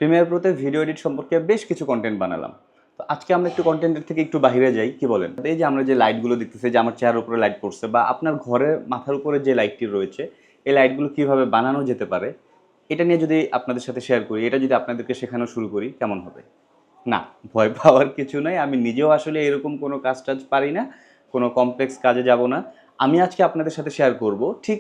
Premier প্রোতে video edit সম্পর্কে বেশ কিছু কন্টেন্ট বানালাম। তো আজকে আমরা একটু কন্টেন্টের থেকে একটু বাইরে যাই, কি বলেন? এই যে আমরা যে লাইটগুলো দেখতেছি, যে আমার চেহারার উপরে লাইট পড়ছে বা আপনার ঘরের মাথার উপরে যে লাইটটি রয়েছে, এই লাইটগুলো কিভাবে বানানো যেতে পারে, এটা নিয়ে যদি আপনাদের সাথে শেয়ার করি, এটা যদি আপনাদেরকে শেখানো শুরু করি, কেমন হবে? না, ভয় পাওয়ার কিছু নাই। আমি নিজেও আসলে এরকম কোনো কাজ-টাজ পারি না। কোনো কমপ্লেক্স কাজে যাব না। আমি আজকে আপনাদের সাথে শেয়ার করব ঠিক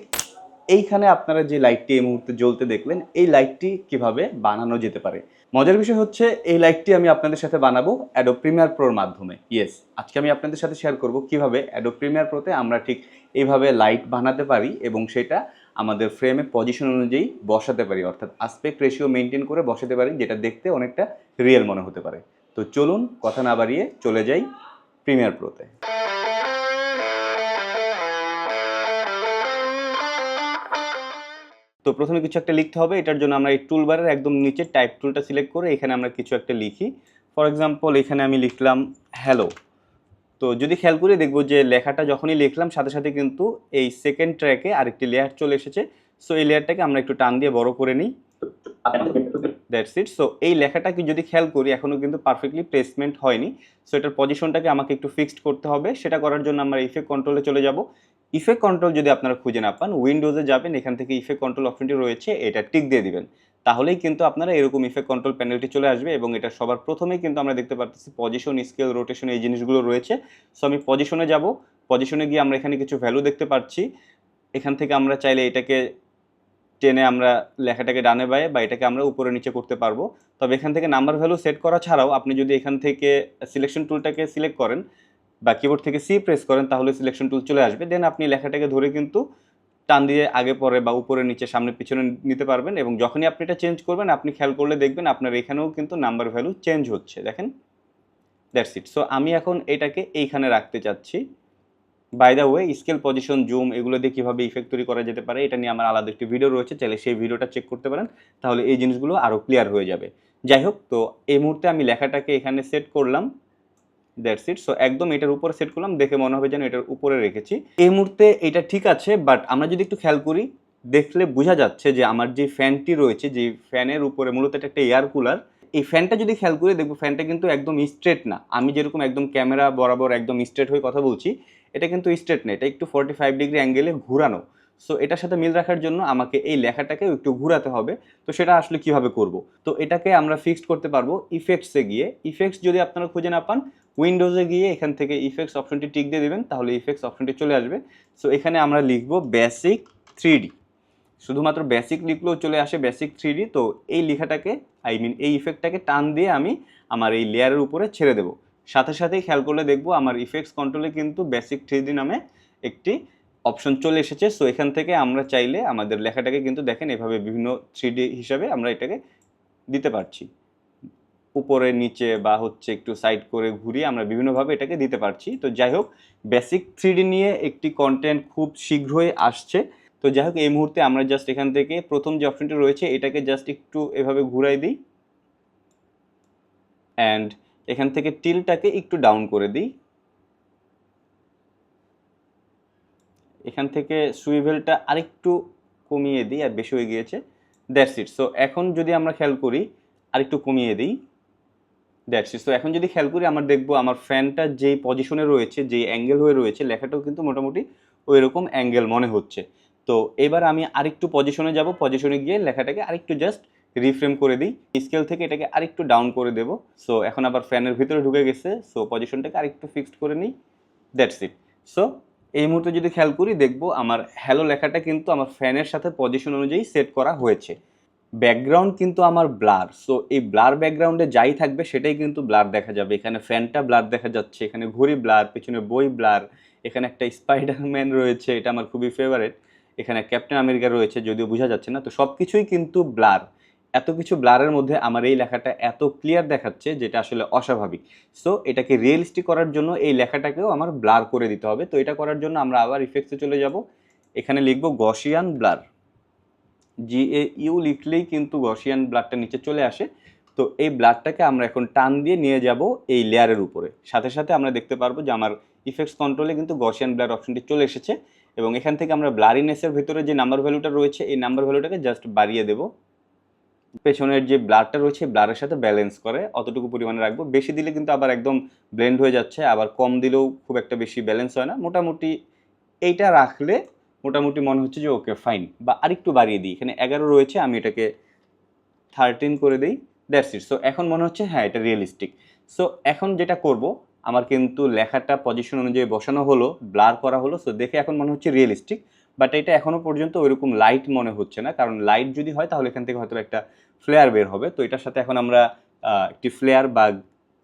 এইখানে আপনারা যে লাইটটি এই মুহূর্তে জ্বলতে দেখলেন, এই লাইটটি কিভাবে বানানো যেতে পারে। মজার বিষয় হচ্ছে এই লাইটটি আমি আপনাদের সাথে বানাবো Adobe Premiere Pro র মাধ্যমে। ইয়েস, আজকে আমি আপনাদের সাথে শেয়ার করব কিভাবে Adobe Premiere Pro তে আমরা ঠিক এইভাবে লাইট বানাতে পারি এবং সেটা আমাদের ফ্রেমে পজিশন অনুযায়ী বসাতে পারি, অর্থাৎ আসপেক্ট রেশিও মেইনটেইন করে বসাতে পারি, যেটা দেখতে অনেকটা রিয়েল মনে হতে পারে। তো চলুন কথা না বাড়িয়ে চলে যাই প্রিমিয়ার প্রোতে। তো প্রথমে কিছু একটা লিখতে হবে। এটার জন্য আমরা এই টুলবারের একদম নিচে টাইপ টুলটা সিলেক্ট করে এখানে আমরা কিছু একটা লিখি। ফর এক্সাম্পল এখানে আমি লিখলাম হ্যালো। তো যদি খেয়াল করে দেখব যে লেখাটা যখনই লিখলাম সাথে সাথে কিন্তু এই সেকেন্ড ট্র্যাকে আরেকটি লেয়ার চলে এসেছে। সো এই লেয়ারটাকে আমরা একটু টান দিয়ে বড় করে নিই। That's it. সো এই লেখাটাকে যদি খেয়াল করি এখনও কিন্তু পারফেক্টলি প্লেসমেন্ট হয়নি। সো এটার পজিশনটাকে আমাকে একটু ফিক্সড করতে হবে। সেটা করার জন্য আমরা ইফেক্ট কন্ট্রোলে চলে যাব। ইফেক্ট কন্ট্রোল যদি আপনারা খুঁজে না পান, উইন্ডোজে যাবেন, এখান থেকে ইফেক্ট কন্ট্রোল অপশনটি রয়েছে, এটা টিক দিয়ে দিবেন। তাহলেই কিন্তু আপনারা এরকম ইফেক্ট কন্ট্রোল প্যানেলটি চলে আসবে এবং এটা সবার প্রথমেই কিন্তু আমরা দেখতে পাচ্ছি পজিশন, স্কেল, রোটেশন এই জিনিসগুলো রয়েছে। সো আমি পজিশনে যাব। পজিশনে গিয়ে আমরা এখানে কিছু ভ্যালু দেখতে পাচ্ছি। এখান থেকে আমরা চাইলে এটাকে টেনে আমরা লেখাটাকে ডানে বায়ে বা এটাকে আমরা উপরে নিচে করতে পারবো। তবে এখান থেকে নাম্বার ভ্যালু সেট করা ছাড়াও আপনি যদি এখান থেকে সিলেকশন টুলটাকে সিলেক্ট করেন বা কিবোর্ড থেকে সি প্রেস করেন তাহলে সিলেকশন টুল চলে আসবে। দেন আপনি লেখাটাকে ধরে কিন্তু টান দিয়ে আগে পরে বা উপরে নিচে সামনে পিছনে নিতে পারবেন এবং যখনই আপনি এটা চেঞ্জ করবেন আপনি খেয়াল করলে দেখবেন আপনার এখানেও কিন্তু নাম্বার ভ্যালু চেঞ্জ হচ্ছে, দেখেন। That's it. সো আমি এখন এটাকে এইখানে রাখতে চাচ্ছি। By the way, scale, position, zoom এগুলো দিয়ে কীভাবে ইফেক্ট তৈরি করা যেতে পারে এটা নিয়ে আমার আলাদা একটি ভিডিও রয়েছে, চাইলে সেই ভিডিওটা চেক করতে পারেন, তাহলে এই জিনিসগুলো আরও ক্লিয়ার হয়ে যাবে। যাই হোক, তো এই মুহূর্তে আমি লেখাটাকে এখানে সেট করলাম। That's it. সো একদম এটার উপরে সেট করলাম, দেখে মনে হবে যেন এটার উপরে রেখেছি। এই মুহূর্তে এটা ঠিক আছে, বাট আমরা যদি একটু খেয়াল করি দেখলে বোঝা যাচ্ছে যে আমার যে ফ্যানটি রয়েছে, যে ফ্যানের উপরে মূলত এটা একটা এয়ার কুলার, এই ফ্যানটা যদি খেয়াল করে দেখবো ফ্যানটা কিন্তু একদম স্ট্রেট না। আমি যেরকম একদম ক্যামেরা বরাবর একদম স্ট্রেট হয়ে কথা বলছি, এটা কিন্তু স্ট্রেট না, এটা একটু 45 ডিগ্রি অ্যাঙ্গেলে ঘুরানো। সো এটার সাথে মিল রাখার জন্য আমাকে এই লেখাটাকে একটু ঘুরাতে হবে। তো সেটা আসলে কিভাবে করব? তো এটাকে আমরা ফিক্সড করতে পারবো ইফেক্টসে গিয়ে। ইফেক্টস যদি আপনারা খুঁজে না পান, উইন্ডোজে গিয়ে এখান থেকে ইফেক্টস অপশনটি টিক দিয়ে দেবেন, তাহলে ইফেক্টস অপশনটি চলে আসবে। সো এখানে আমরা লিখবো বেসিক 3D। শুধুমাত্র বেসিক লিখলেও চলে আসে বেসিক 3D। তো এই লেখাটাকে এই ইফেক্টটাকে টান দিয়ে আমি আমার এই লেয়ারের উপরে ছেড়ে দেবো। সাথে সাথেই খেয়াল করলে দেখবো আমার ইফেক্টস কন্ট্রোলে কিন্তু বেসিক 3D নামে একটি অপশন চলে এসেছে। সো এখান থেকে আমরা চাইলে আমাদের লেখাটাকে কিন্তু দেখেন এভাবে বিভিন্ন 3D হিসাবে আমরা এটাকে দিতে পারছি। উপরে নিচে বা হচ্ছে একটু সাইড করে ঘুরিয়ে আমরা বিভিন্নভাবে এটাকে দিতে পারছি। তো যাই হোক, বেসিক 3D নিয়ে একটি কন্টেন্ট খুব শীঘ্রই আসছে। তো যাই হোক, এই মুহূর্তে আমরা জাস্ট এখান থেকে প্রথম যে অপশনটি রয়েছে এটাকে জাস্ট একটু এভাবে ঘুরাই দিই অ্যান্ড এখান থেকে টিলটাকে একটু ডাউন করে দিই। এখান থেকে সুইভেলটা আরেকটু কমিয়ে দিই, আর বেশি হয়ে গিয়েছে। That's it. সো এখন যদি আমরা খেয়াল করি আরেকটু কমিয়ে দিই। That's it. সো এখন যদি খেয়াল করি আমরা দেখবো আমার ফ্যানটা যেই পজিশনে রয়েছে, যেই অ্যাঙ্গেল হয়ে রয়েছে, লেখাটাও কিন্তু মোটামুটি ওই রকম অ্যাঙ্গেল মনে হচ্ছে। তো এবার আমি আরেকটু পজিশনে যাব, পজিশনে গিয়ে লেখাটাকে আরেকটু জাস্ট রিফ্রেম করে দিই। স্কেল থেকে এটাকে আরেকটু ডাউন করে দেব। সো এখন আবার ফ্যানের ভিতরে ঢুকে গেছে। সো পজিশনটাকে আরেকটু ফিক্সড করে নিই। That's it. সো এই মুহূর্তে যদি খেয়াল করি দেখবো আমার হ্যালো লেখাটা কিন্তু আমার ফ্যানের সাথে পজিশন অনুযায়ী সেট করা হয়েছে। ব্যাকগ্রাউন্ড কিন্তু আমার ব্লার। সো এই ব্লার ব্যাকগ্রাউন্ডে যাই থাকবে সেটাই কিন্তু ব্লার দেখা যাবে। এখানে ফ্যানটা ব্লার দেখা যাচ্ছে, এখানে ঘড়ি ব্লার, পেছনে বই ব্লার, এখানে একটা স্পাইডারম্যান রয়েছে, এটা আমার খুবই ফেভারিট। এখানে ক্যাপ্টেন আমেরিকা রয়েছে, যদিও বোঝা যাচ্ছে না। তো সব কিছুই কিন্তু ব্লার। এত কিছু ব্লারের মধ্যে আমার এই লেখাটা এত ক্লিয়ার দেখাচ্ছে, যেটা আসলে অস্বাভাবিক। সো এটাকে রিয়েলিস্টিক করার জন্য এই লেখাটাকেও আমার ব্লার করে দিতে হবে। তো এটা করার জন্য আমরা আবার ইফেক্টসে চলে যাব। এখানে লিখব গসিয়ান ব্লার। GAU লিখলেই কিন্তু গসিয়ান ব্লারটা নিচে চলে আসে। তো এই ব্লারটাকে আমরা এখন টান দিয়ে নিয়ে যাব এই লেয়ারের উপরে। সাথে সাথে আমরা দেখতে পারবো যে আমার ইফেক্টস কন্ট্রোলে কিন্তু গসিয়ান ব্লার অপশনটি চলে এসেছে এবং এখান থেকে আমরা ব্লারিনেসের ভিতরে যে নাম্বার ভ্যালুটা রয়েছে এই নাম্বার ভ্যালুটাকে জাস্ট বাড়িয়ে দেব। পেছনের যে ব্লারটা রয়েছে ব্লারের সাথে ব্যালেন্স করে অতটুকু পরিমাণে রাখবো। বেশি দিলে কিন্তু আবার একদম ব্লেন্ড হয়ে যাচ্ছে, আবার কম দিলেও খুব একটা বেশি ব্যালেন্স হয় না। মোটামুটি এইটা রাখলে মোটামুটি মনে হচ্ছে যে ওকে ফাইন। বা আরেকটু বাড়িয়ে দিই, এখানে 11 রয়েছে, আমি এটাকে 13 করে দিই, দ্যাটস ইট। সো এখন মনে হচ্ছে হ্যাঁ এটা রিয়েলিস্টিক। সো এখন যেটা করব, আমার কিন্তু লেখাটা পজিশন অনুযায়ী বসানো হলো, ব্লার করা হলো, সো দেখে এখন মনে হচ্ছে রিয়েলিস্টিক। বাট এটা এখনো পর্যন্ত ওইরকম লাইট মনে হচ্ছে না, কারণ লাইট যদি হয় তাহলে এখান থেকে হয়তো একটা ফ্লেয়ার বের হবে। তো এটার সাথে এখন আমরা একটি ফ্লেয়ার বা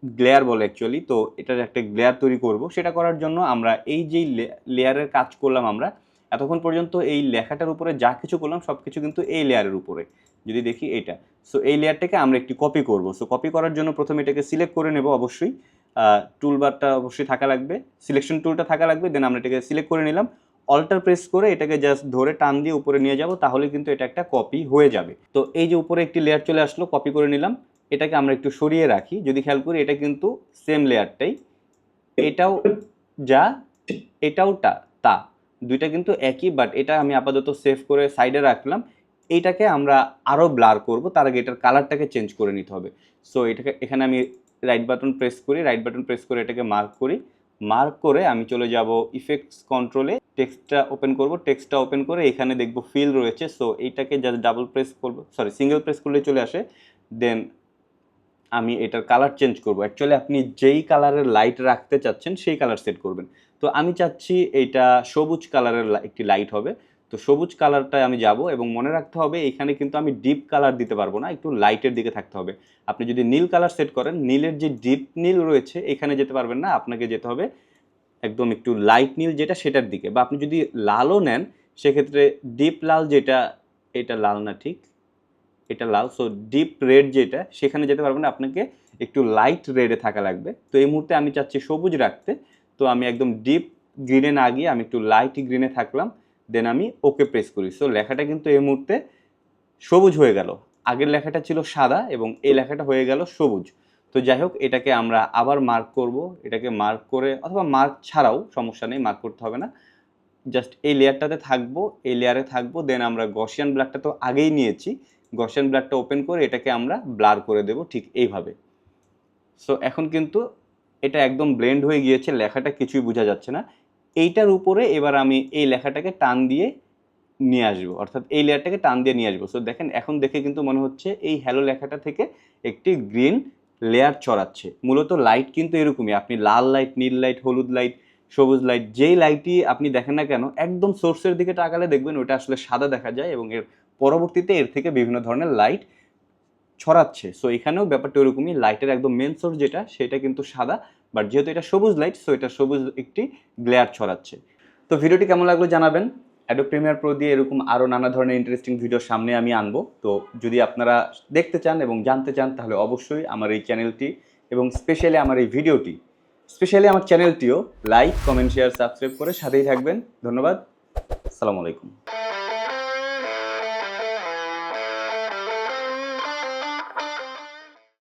গ্লেয়ার বলে অ্যাকচুয়ালি, তো এটার একটা গ্লেয়ার তৈরি করব। সেটা করার জন্য আমরা এই যেই লেয়ারের কাজ করলাম আমরা এতক্ষণ পর্যন্ত, এই লেখাটার উপরে যা কিছু করলাম সব কিছু কিন্তু এই লেয়ারের উপরে। যদি দেখি এইটা, সো এই লেয়ারটাকে আমরা একটি কপি করব। সো কপি করার জন্য প্রথমে এটাকে সিলেক্ট করে নেব, অবশ্যই টুলবারটা অবশ্যই থাকা লাগবে, সিলেকশন টুলটা থাকা লাগবে। দেন আমরা এটাকে সিলেক্ট করে নিলাম, অল্টার প্রেস করে এটাকে জাস্ট ধরে টান দিয়ে উপরে নিয়ে যাব, তাহলে কিন্তু এটা একটা কপি হয়ে যাবে। তো এই যে উপরে একটি লেয়ার চলে আসলো, কপি করে নিলাম। এটাকে আমরা একটু সরিয়ে রাখি, যদি খেয়াল করি এটা কিন্তু সেম লেয়ারটাই, এটাও যা এটাও তা দুইটা কিন্তু একই। বাট এটা আমি আপাতত সেভ করে সাইডে রাখলাম। এইটাকে আমরা আরও ব্লার করব, তার আগে এটার কালারটাকে চেঞ্জ করে নিতে হবে। সো এটাকে এখানে আমি রাইট বাটন প্রেস করি, রাইট বাটন প্রেস করে এটাকে মার্ক করি, মার্ক করে আমি চলে যাব ইফেক্টস কন্ট্রোলে, টেক্সটটা ওপেন করব, টেক্সটটা ওপেন করে এখানে দেখব ফিল রয়েছে। সো এইটাকে জাস্ট ডাবল প্রেস করব, সরি সিঙ্গেল প্রেস করলে চলে আসে। দেন আমি এটার কালার চেঞ্জ করব। অ্যাকচুয়ালি আপনি যেই কালারের লাইট রাখতে চাচ্ছেন সেই কালার সেট করবেন। তো আমি চাচ্ছি এইটা সবুজ কালারের একটি লাইট হবে। তো সবুজ কালারটায় আমি যাব, এবং মনে রাখতে হবে এখানে কিন্তু আমি ডিপ কালার দিতে পারবো না, একটু লাইটের দিকে থাকতে হবে। আপনি যদি নীল কালার সেট করেন, নীলের যে ডিপ নীল রয়েছে এখানে যেতে পারবেন না, আপনাকে যেতে হবে একদম একটু লাইট নীল যেটা সেটার দিকে। বা আপনি যদি লালও নেন সেক্ষেত্রে ডিপ লাল যেটা, এটা লাল না, ঠিক এটা লাল। সো ডিপ রেড যেটা, সেখানে যেতে পারবেন না, আপনাকে একটু লাইট রেডে থাকা লাগবে। তো এই মুহূর্তে আমি চাচ্ছি সবুজ রাখতে, তো আমি একদম ডিপ গ্রিনে না গিয়ে আমি একটু লাইট গ্রিনে থাকলাম। দেন আমি ওকে প্রেস করি। সো লেখাটা কিন্তু এই মুহূর্তে সবুজ হয়ে গেল। আগের লেখাটা ছিল সাদা এবং এই লেখাটা হয়ে গেল সবুজ। তো যাই হোক, এটাকে আমরা আবার মার্ক করব, এটাকে মার্ক করে, অথবা মার্ক ছাড়াও সমস্যা নেই, মার্ক করতে হবে না, জাস্ট এই লেয়ারটাতে থাকবো, এই লেয়ারে থাকবো। দেন আমরা গসিয়ান ব্লারটা তো আগেই নিয়েছি, গসিয়ান ব্লারটা ওপেন করে এটাকে আমরা ব্লার করে দেব ঠিক এইভাবে। সো এখন কিন্তু এটা একদম ব্লেন্ড হয়ে গিয়েছে, লেখাটা কিছুই বোঝা যাচ্ছে না। এইটার উপরে এবার আমি এই লেখাটাকে টান দিয়ে নিয়ে আসবো, অর্থাৎ এই লেয়ারটাকে টান দিয়ে নিয়ে আসবো। সো দেখেন এখন দেখে কিন্তু মনে হচ্ছে এই হ্যালো লেখাটা থেকে একটি গ্রিন লেয়ার ছড়াচ্ছে। মূলত লাইট কিন্তু এরকমই, আপনি লাল লাইট, নীল লাইট, হলুদ লাইট, সবুজ লাইট, যেই লাইটই আপনি দেখেন না কেন, একদম সোর্সের দিকে তাকালে দেখবেন ওটা আসলে সাদা দেখা যায়, এবং এর পরবর্তীতে এর থেকে বিভিন্ন ধরনের লাইট ছড়াচ্ছে। সো এখানেও ব্যাপারটা ওরকমই, লাইটের একদম মেন সোর্স যেটা সেটা কিন্তু সাদা, বাট যেহেতু এটা সবুজ লাইট সো এটা সবুজ একটি গ্লেয়ার ছড়াচ্ছে। তো ভিডিওটি কেমন লাগলো জানাবেন। অ্যাডোব প্রিমিয়ার প্রো দিয়ে এরকম আরও নানা ধরনের ইন্টারেস্টিং ভিডিও সামনে আমি আনবো। তো যদি আপনারা দেখতে চান এবং জানতে চান তাহলে অবশ্যই আমার এই চ্যানেলটি এবং স্পেশালি আমার এই ভিডিওটি, স্পেশালি আমার চ্যানেলটিও লাইক, কমেন্ট, শেয়ার, সাবস্ক্রাইব করে সাথেই থাকবেন। ধন্যবাদ। আসসালামু আলাইকুম।